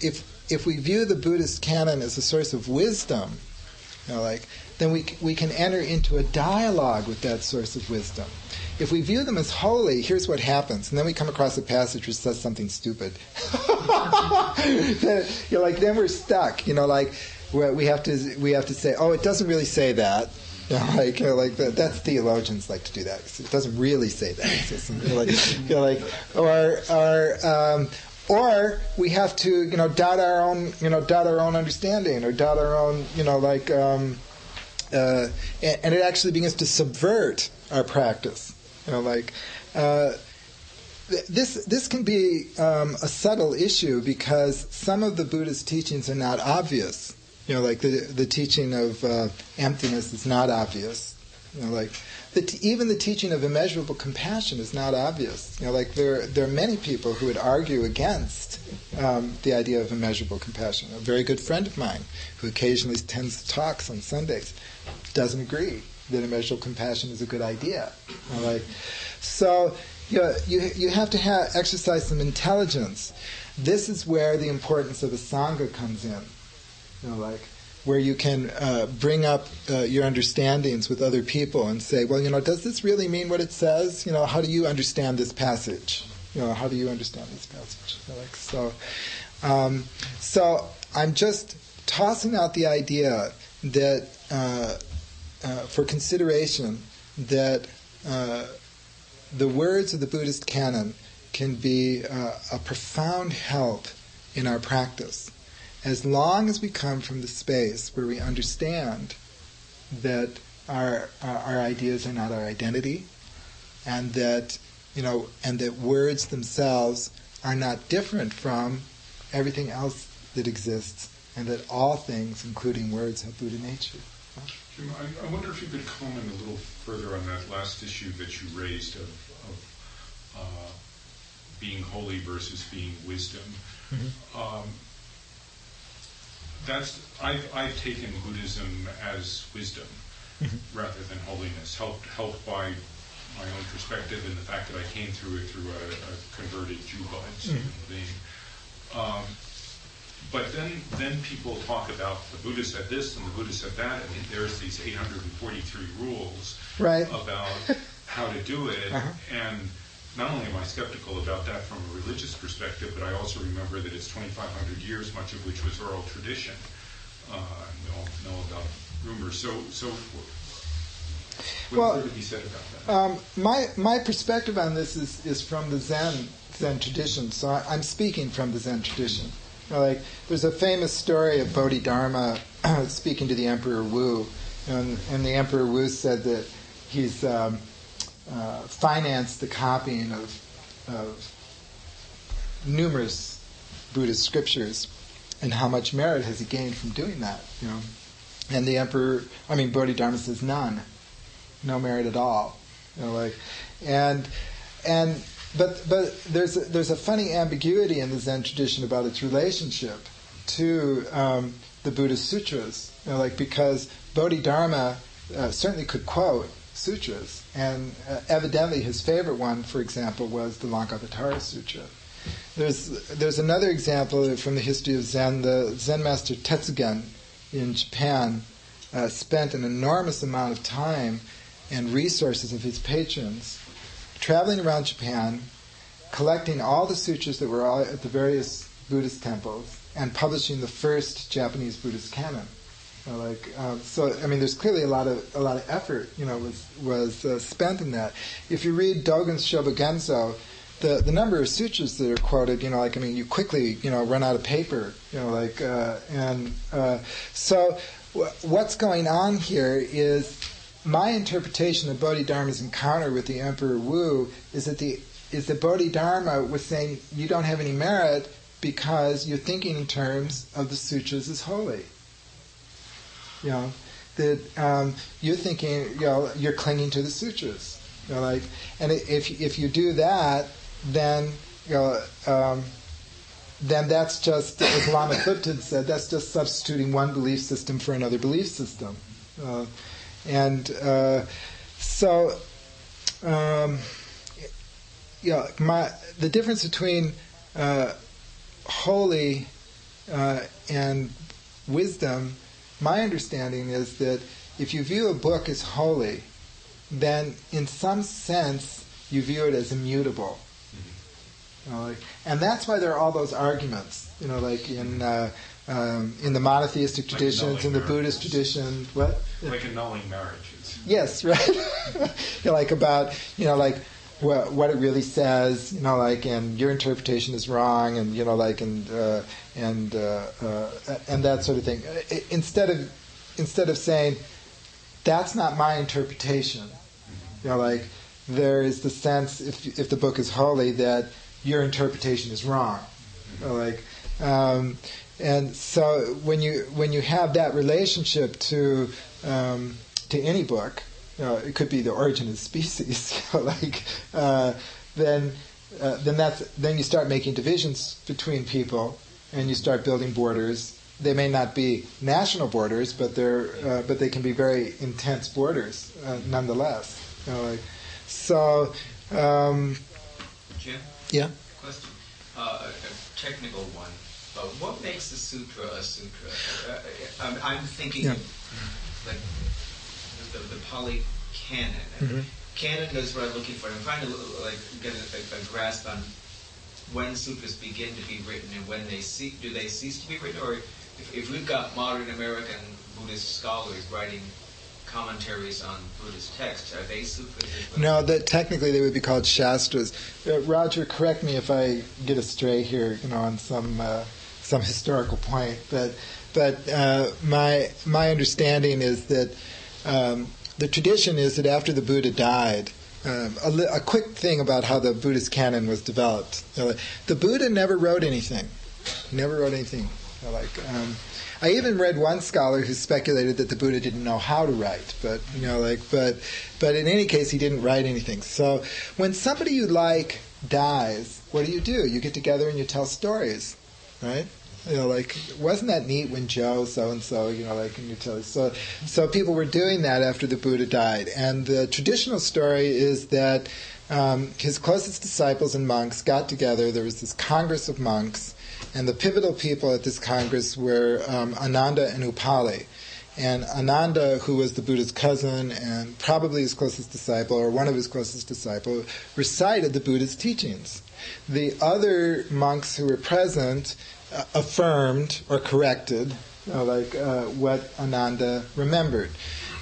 if we view the Buddhist canon as a source of wisdom, then we can enter into a dialogue with that source of wisdom. If we view them as holy, here's what happens. And then we come across a passage which says something stupid. Then we're stuck. We have to say, oh, it doesn't really say that. That's theologians like to do that. It doesn't really say that. Or we have to, doubt our own understanding, or doubt our own, and it actually begins to subvert our practice. This can be a subtle issue because some of the Buddhist teachings are not obvious. Like the teaching of emptiness is not obvious. Like even the teaching of immeasurable compassion is not obvious. Like there are many people who would argue against the idea of immeasurable compassion. A very good friend of mine who occasionally attends talks on Sundays doesn't agree that immeasurable compassion is a good idea. So you have to exercise some intelligence. This is where the importance of a sangha comes in. Where you can bring up your understandings with other people and say, well, does this really mean what it says? How do you understand this passage? How do you understand this passage? So I'm just tossing out the idea that for consideration that the words of the Buddhist canon can be a profound help in our practice, as long as we come from the space where we understand that our ideas are not our identity, and that words themselves are not different from everything else that exists, and that all things, including words, have Buddha nature. Jim, I wonder if you could comment a little further on that last issue that you raised of being holy versus being wisdom. Mm-hmm. I've taken Buddhism as wisdom rather than holiness, helped by my own perspective and the fact that I came through it through a converted Jew thing. But then people talk about the Buddha said this and the Buddha said that, and there's these 843 rules about how to do it, and not only am I skeptical about that from a religious perspective, but I also remember that it's 2,500 years, much of which was oral tradition. And we all know about rumors. So what would be said about that? My perspective on this is from the Zen tradition. So I'm speaking from the Zen tradition. There's a famous story of Bodhidharma speaking to the Emperor Wu, and the Emperor Wu said that he's financed the copying of numerous Buddhist scriptures, and how much merit has he gained from doing that? And the Emperor, Bodhidharma says none, no merit at all. But there's a funny ambiguity in the Zen tradition about its relationship to the Buddhist sutras, because Bodhidharma certainly could quote sutras, and evidently his favorite one, for example, was the Lankavatara Sutra. There's another example from the history of Zen. The Zen master Tetsugen in Japan spent an enormous amount of time and resources of his patrons traveling around Japan, collecting all the sutras that were at the various Buddhist temples, and publishing the first Japanese Buddhist canon. There's clearly a lot of effort, was spent in that. If you read Dogen's Shobogenzo, the number of sutras that are quoted, you quickly, run out of paper, so what's going on here is my interpretation of Bodhidharma's encounter with the Emperor Wu is that Bodhidharma was saying you don't have any merit because you're thinking in terms of the sutras as holy. That you're thinking, you're clinging to the sutras. And if you do that, then that's just, as Lama Thupten said, that's just substituting one belief system for another belief system. The difference between holy and wisdom, my understanding is that if you view a book as holy, then in some sense you view it as immutable. And that's why there are all those arguments, in the monotheistic traditions, in the Buddhist tradition. What? Like annulling marriages. Yes, right. About, what it really says, and your interpretation is wrong, and and that sort of thing. Instead of saying that's not my interpretation, there is the sense, if the book is holy, that your interpretation is wrong. And so when you have that relationship to any book, it could be the origin of species, then you start making divisions between people, and you start building borders. They may not be national borders, but they can be very intense borders nonetheless. Jim? Yeah. Question, a technical one. What makes a sutra a sutra? I'm thinking of like the Pali canon. Mm-hmm. Canon is what I'm looking for. I'm trying to get a grasp on when sutras begin to be written and when they cease. Do they cease to be written, or if we've got modern American Buddhist scholars writing commentaries on Buddhist texts, are they sutras as well? No, technically they would be called shastras. Roger, correct me if I get astray here, on some historical point. But my understanding is that the tradition is that after the Buddha died, a quick thing about how the Buddhist canon was developed. The Buddha never wrote anything. He never wrote anything. I even read one scholar who speculated that the Buddha didn't know how to write, but in any case, he didn't write anything. So when somebody you like dies, what do? You get together and you tell stories, right? Wasn't that neat when Joe so-and-so, and you tell us. So people were doing that after the Buddha died. And the traditional story is that his closest disciples and monks got together. There was this congress of monks, and the pivotal people at this congress were Ananda and Upali. And Ananda, who was the Buddha's cousin and probably his closest disciple, or one of his closest disciples, recited the Buddha's teachings. The other monks who were present affirmed or corrected what Ananda remembered.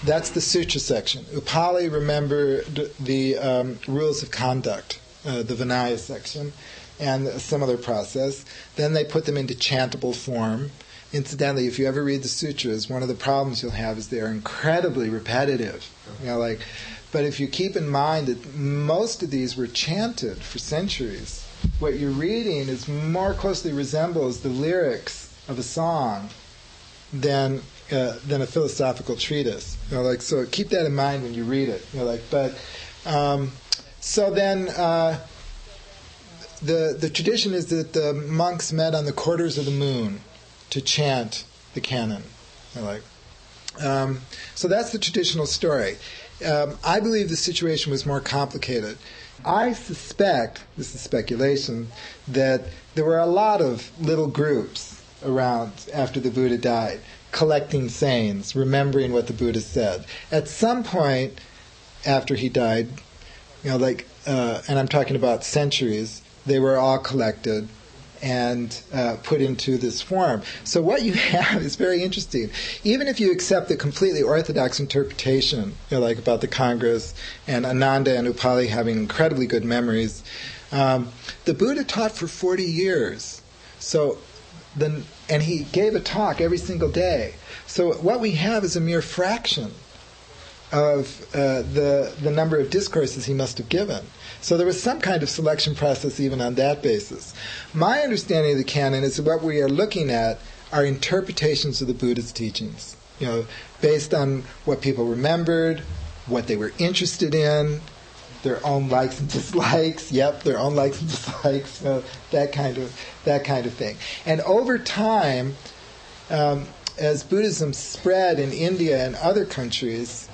That's the sutra section. Upali remembered the rules of conduct, the Vinaya section, and a similar process. Then they put them into chantable form. Incidentally, if you ever read the sutras, one of the problems you'll have is they're incredibly repetitive. But if you keep in mind that most of these were chanted for centuries, what you're reading is more closely resembles the lyrics of a song than a philosophical treatise. So keep that in mind when you read it. So then the tradition is that the monks met on the quarters of the moon to chant the canon. So that's the traditional story. I believe the situation was more complicated. I suspect, this is speculation, that there were a lot of little groups around after the Buddha died, collecting sayings, remembering what the Buddha said. At some point after he died, and I'm talking about centuries, they were all collected and put into this form. So what you have is very interesting. Even if you accept the completely orthodox interpretation, about the Congress and Ananda and Upali having incredibly good memories, the Buddha taught for 40 years. And he gave a talk every single day. So what we have is a mere fraction of the number of discourses he must have given. So there was some kind of selection process even on that basis. My understanding of the canon is that what we are looking at are interpretations of the Buddha's teachings, based on what people remembered, what they were interested in, their own likes and dislikes. Their own likes and dislikes. That kind of thing. And over time, as Buddhism spread in India and other countries,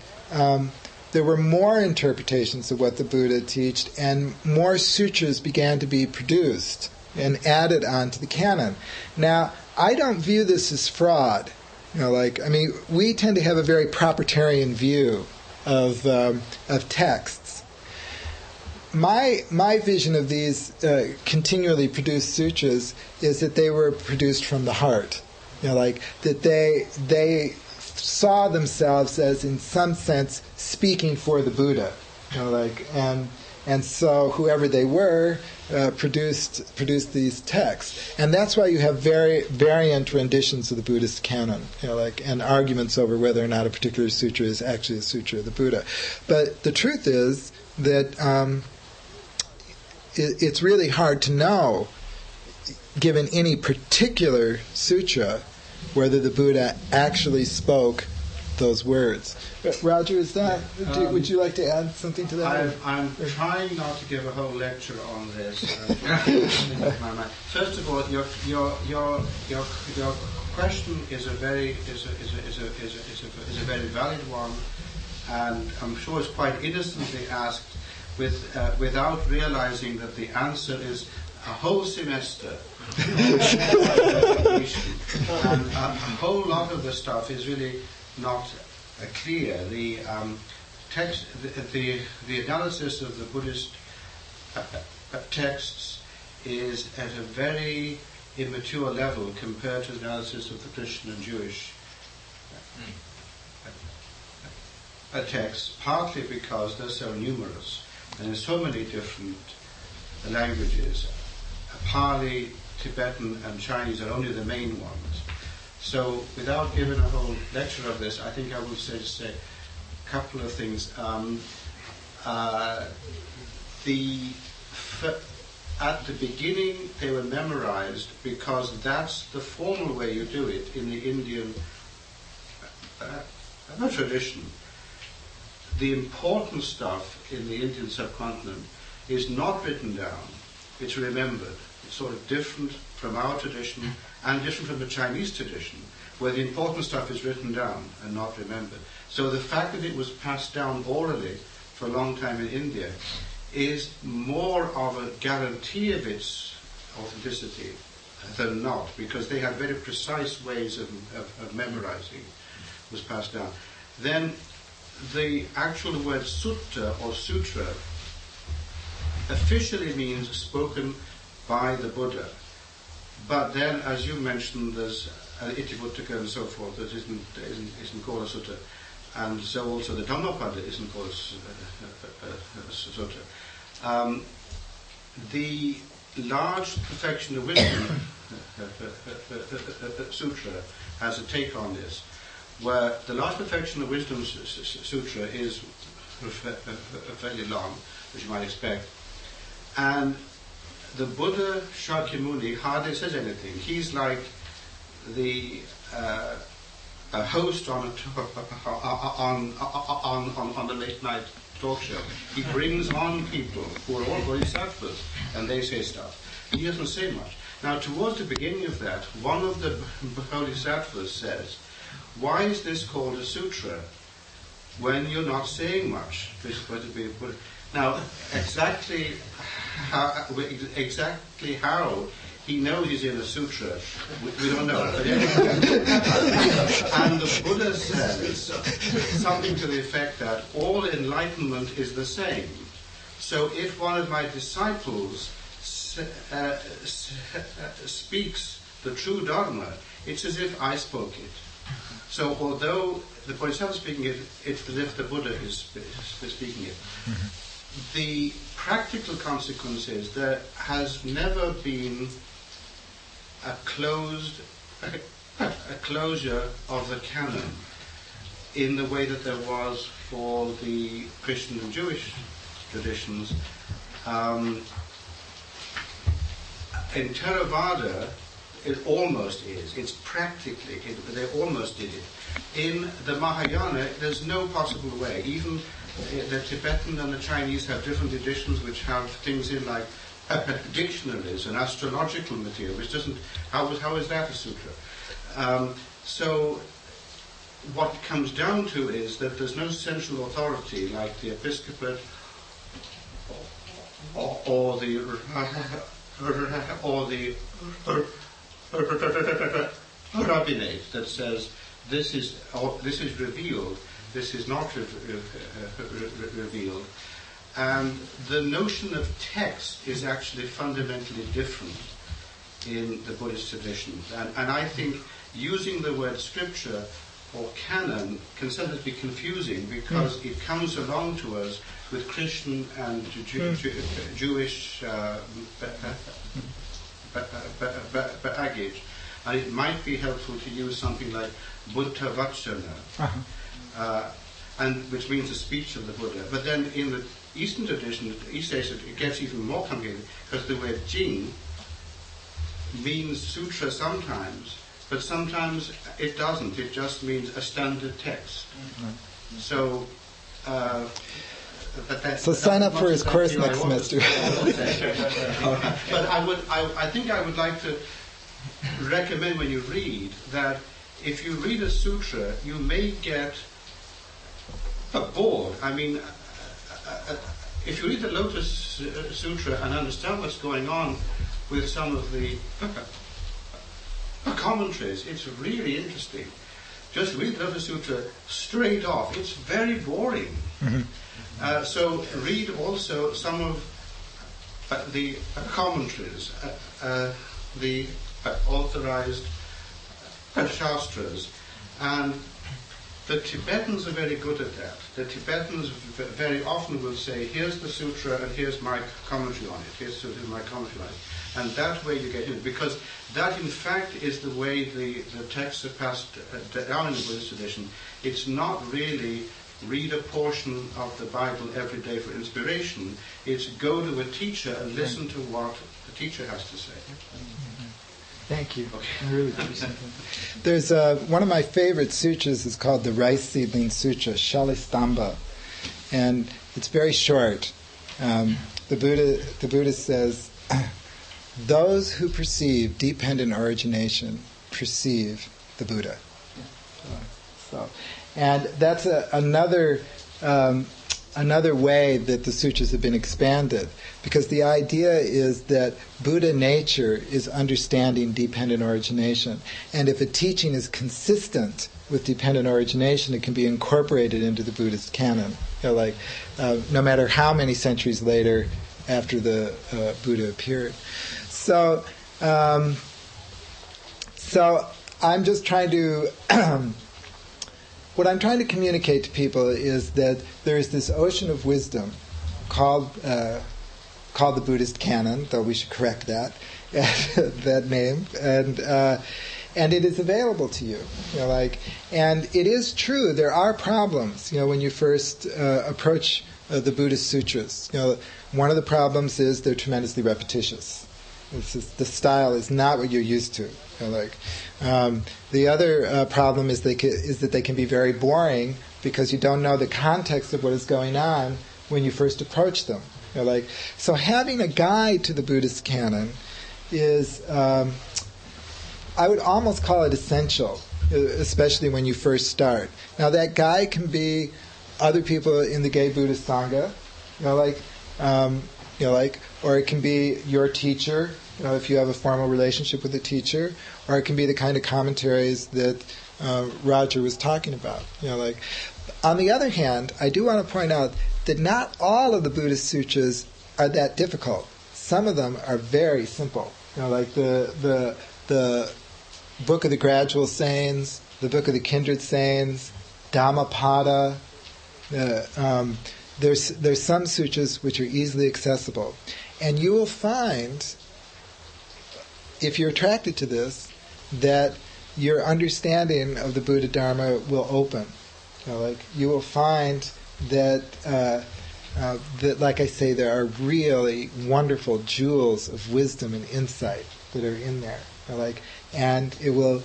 there were more interpretations of what the Buddha taught, and more sutras began to be produced and added onto the canon. Now, I don't view this as fraud. We tend to have a very proprietarian view of texts. My vision of these continually produced sutras is that they were produced from the heart. That they saw themselves as, in some sense, speaking for the Buddha, and so whoever they were produced these texts, and that's why you have very variant renditions of the Buddhist canon, and arguments over whether or not a particular sutra is actually a sutra of the Buddha. But the truth is that it's really hard to know given any particular sutra, whether the Buddha actually spoke those words. Roger, is that? Would you like to add something to that? I'm trying not to give a whole lecture on this. First of all, your question is a very valid one, and I'm sure it's quite innocently asked, without realizing that the answer is a whole semester. And a whole lot of the stuff is really not clear. The text, the analysis of the Buddhist texts is at a very immature level compared to the analysis of the Christian and Jewish texts, partly because they're so numerous and in so many different languages. Pali, Tibetan and Chinese are only the main ones. So without giving a whole lecture of this, I think I will say a couple of things. At the beginning they were memorized because that's the formal way you do it in the Indian tradition. The important stuff in the Indian subcontinent is not written down, it's remembered. It's sort of different from our tradition and different from the Chinese tradition, where the important stuff is written down and not remembered. So the fact that it was passed down orally for a long time in India is more of a guarantee of its authenticity than not, because they had very precise ways of memorizing was passed down. Then the actual word sutta or sutra officially means spoken by the Buddha. But then, as you mentioned, there's Itivuttaka and so forth that isn't called a sutta. And so also the Dhammapada isn't called a sutta. The large perfection of wisdom sutra has a take on this, where the large perfection of wisdom sutra is fairly long, as you might expect, and the Buddha Shakyamuni hardly says anything. He's like the a host on a late night talk show. He brings on people who are all bodhisattvas, and they say stuff. He doesn't say much. Now, towards the beginning of that, one of the bodhisattvas says, "Why is this called a sutra when you're not saying much? This is supposed to be a Buddha." Now, exactly how he knows he's in a sutra, we don't know. And the Buddha says something to the effect that all enlightenment is the same. So if one of my disciples speaks the true Dharma, it's as if I spoke it. So although the Bodhisattva is speaking it, it's as if the Buddha is speaking it. Mm-hmm. The practical consequence is there has never been a closure of the canon in the way that there was for the Christian and Jewish traditions. In Theravada, it almost is. It's practically, they almost did it. In the Mahayana, there's no possible way. Even the Tibetan and the Chinese have different editions which have things in like dictionaries and astrological material, which doesn't. How is that a sutra? So what it comes down to is that there's no central authority like the episcopate or the rabbinate that says this is revealed, this is not revealed. And the notion of text is actually fundamentally different in the Buddhist tradition. And I think using the word scripture or canon can sometimes be confusing because it comes along to us with Christian and Jewish baggage. And it might be helpful to use something like Buddha Vachana, and which means the speech of the Buddha. But then in the Eastern tradition, East Asia, it gets even more complicated because the word Jing means sutra sometimes, but sometimes it doesn't. It just means a standard text. So, so sign up for his course next semester. But I think I would like to recommend when you read that if you read a sutra, you may get bored. I mean, if you read the Lotus Sutra and understand what's going on with some of the commentaries, it's really interesting. Just read the Lotus Sutra straight off. It's very boring. So read also some of the commentaries, the authorized Shastras, and the Tibetans are very good at that. The Tibetans very often will say, here's the sutra and here's my commentary on it. Here's my commentary on it. And that way you get in. Because that, in fact, is the way the texts are passed down in the Buddhist tradition. It's not really read a portion of the Bible every day for inspiration. It's go to a teacher and listen to what the teacher has to say. Thank you. Okay. I really appreciate it. There's one of my favorite sutras is called the Rice Seedling Sutra, Shalistamba, and it's very short. The Buddha says, "Those who perceive dependent origination perceive the Buddha." And that's another way that the sutras have been expanded, because the idea is that Buddha nature is understanding dependent origination, and if a teaching is consistent with dependent origination, it can be incorporated into the Buddhist canon. No matter how many centuries later after the Buddha appeared. So I'm just trying to what I'm trying to communicate to people is that there is this ocean of wisdom called the Buddhist canon, though we should correct that name, and it is available to you. And it is true there are problems. When you first approach the Buddhist sutras, one of the problems is they're tremendously repetitious. The style is not what you're used to. The other problem is that they can be very boring because you don't know the context of what is going on when you first approach them. So having a guide to the Buddhist canon is, I would almost call it essential, especially when you first start. Now that guide can be other people in the Gay Buddhist Sangha, or it can be your teacher, if you have a formal relationship with the teacher, or it can be the kind of commentaries that Roger was talking about. On the other hand, I do want to point out that not all of the Buddhist sutras are that difficult. Some of them are very simple. Like the Book of the Gradual Sayings, the Book of the Kindred Sayings, Dhammapada. There's some sutras which are easily accessible. And you will find, if you're attracted to this, that your understanding of the Buddha Dharma will open. You will find that, like I say, there are really wonderful jewels of wisdom and insight that are in there. And it will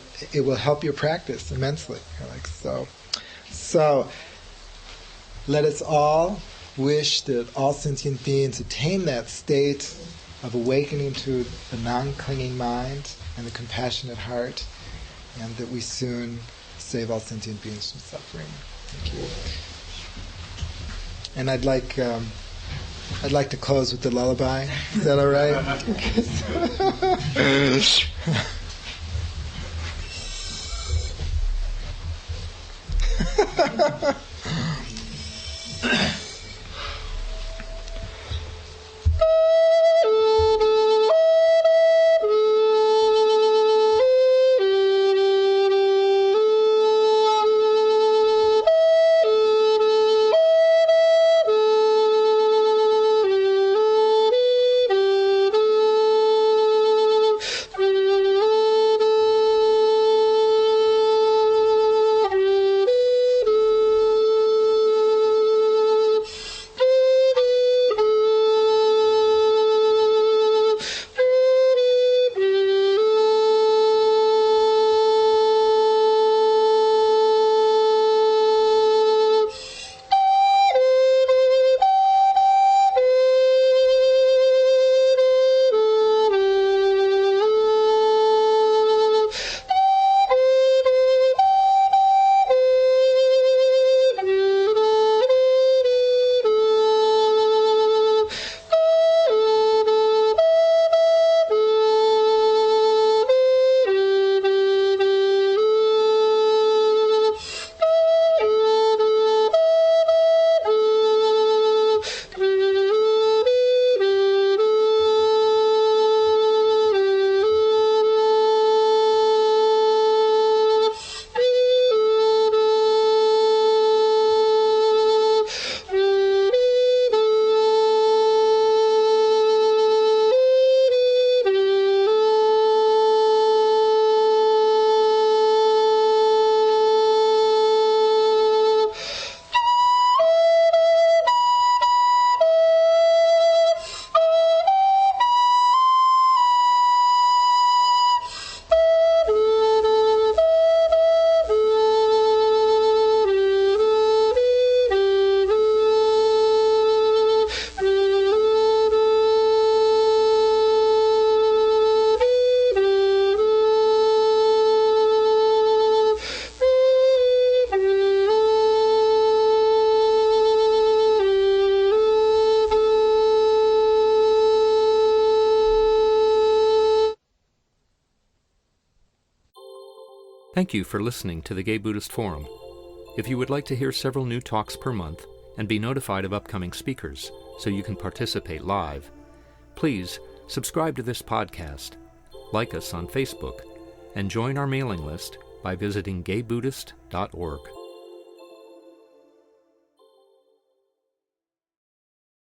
help your practice immensely. So let us all wish that all sentient beings attain that state of awakening to the non-clinging mind and the compassionate heart, and that we soon save all sentient beings from suffering. Thank you. And I'd like to close with the lullaby. Is that all right? Thank you for listening to the Gay Buddhist Forum. If you would like to hear several new talks per month and be notified of upcoming speakers so you can participate live, please subscribe to this podcast, like us on Facebook, and join our mailing list by visiting gaybuddhist.org.